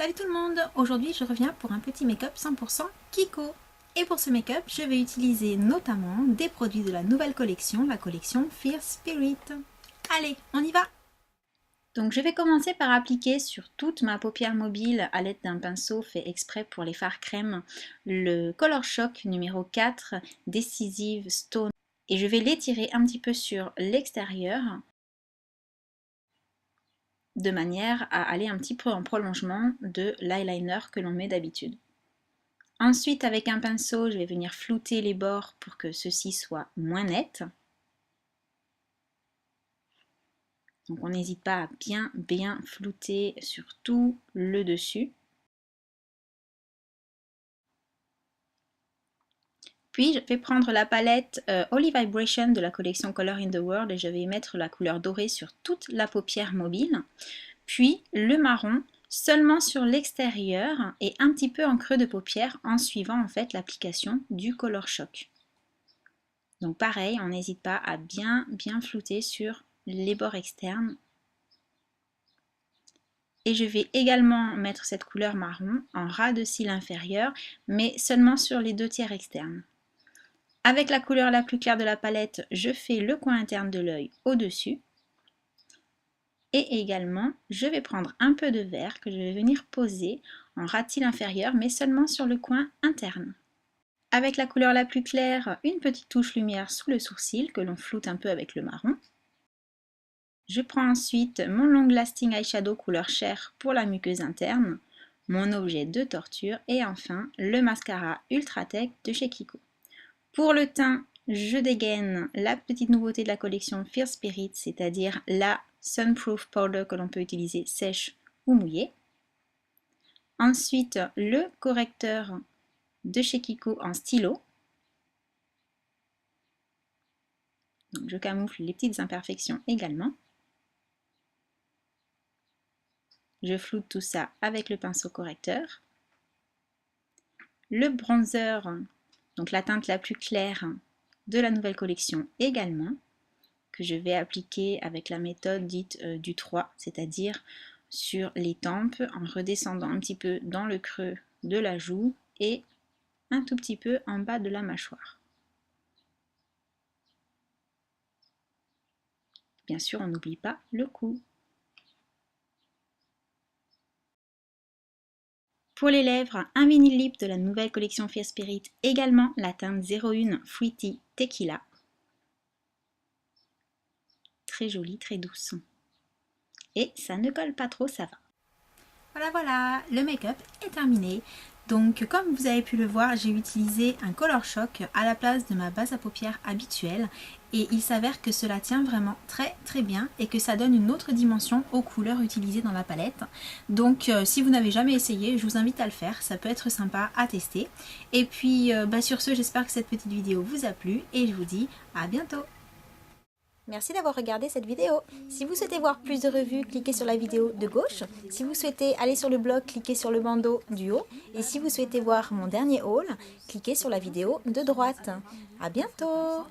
Salut tout le monde! Aujourd'hui je reviens pour un petit make-up 100% Kiko. Et pour ce make-up, je vais utiliser notamment des produits de la nouvelle collection, la collection Fierce Spirit. Allez, on y va! Donc je vais commencer par appliquer sur toute ma paupière mobile à l'aide d'un pinceau fait exprès pour les fards crème le Color Shock numéro 4 Decisive Stone. Et je vais l'étirer un petit peu sur l'extérieur de manière à aller un petit peu en prolongement de l'eyeliner que l'on met d'habitude. Ensuite, avec un pinceau, je vais venir flouter les bords pour que ceux-ci soient moins nets. Donc on n'hésite pas à bien flouter sur tout le dessus. Puis je vais prendre la palette Holy Vibration de la collection Color in the World et je vais mettre la couleur dorée sur toute la paupière mobile. Puis le marron seulement sur l'extérieur et un petit peu en creux de paupière en suivant en fait l'application du Color Shock. Donc pareil, on n'hésite pas à bien flouter sur les bords externes. Et je vais également mettre cette couleur marron en ras de cils inférieur, mais seulement sur les 2/3 externes. Avec la couleur la plus claire de la palette, je fais le coin interne de l'œil au-dessus. Et également, je vais prendre un peu de vert que je vais venir poser en ras de cils inférieur, mais seulement sur le coin interne. Avec la couleur la plus claire, une petite touche lumière sous le sourcil que l'on floute un peu avec le marron. Je prends ensuite mon Long Lasting Eyeshadow couleur chair pour la muqueuse interne, mon objet de torture et enfin le mascara Ultra Tech de chez Kiko. Pour le teint, je dégaine la petite nouveauté de la collection Fierce Spirit, c'est-à-dire la Sunproof Powder que l'on peut utiliser sèche ou mouillée. Ensuite, le correcteur de chez Kiko en stylo. Donc, je camoufle les petites imperfections également. Je floute tout ça avec le pinceau correcteur. Le bronzer, donc la teinte la plus claire de la nouvelle collection également, que je vais appliquer avec la méthode dite du 3, c'est-à-dire sur les tempes en redescendant un petit peu dans le creux de la joue et un tout petit peu en bas de la mâchoire. Bien sûr, on n'oublie pas le cou. Pour les lèvres, un vinyle lip de la nouvelle collection Fierce Spirit, également la teinte 01 Fruity Tequila. Très jolie, très douce. Et ça ne colle pas trop, ça va. Voilà, le make-up est terminé. Donc comme vous avez pu le voir, j'ai utilisé un Color Shock à la place de ma base à paupières habituelle. Et il s'avère que cela tient vraiment très bien et que ça donne une autre dimension aux couleurs utilisées dans la palette. Donc si vous n'avez jamais essayé, je vous invite à le faire, ça peut être sympa à tester. Et puis sur ce, j'espère que cette petite vidéo vous a plu et je vous dis à bientôt. Merci d'avoir regardé cette vidéo. Si vous souhaitez voir plus de revues, cliquez sur la vidéo de gauche. Si vous souhaitez aller sur le blog, cliquez sur le bandeau du haut. Et si vous souhaitez voir mon dernier haul, cliquez sur la vidéo de droite. À bientôt!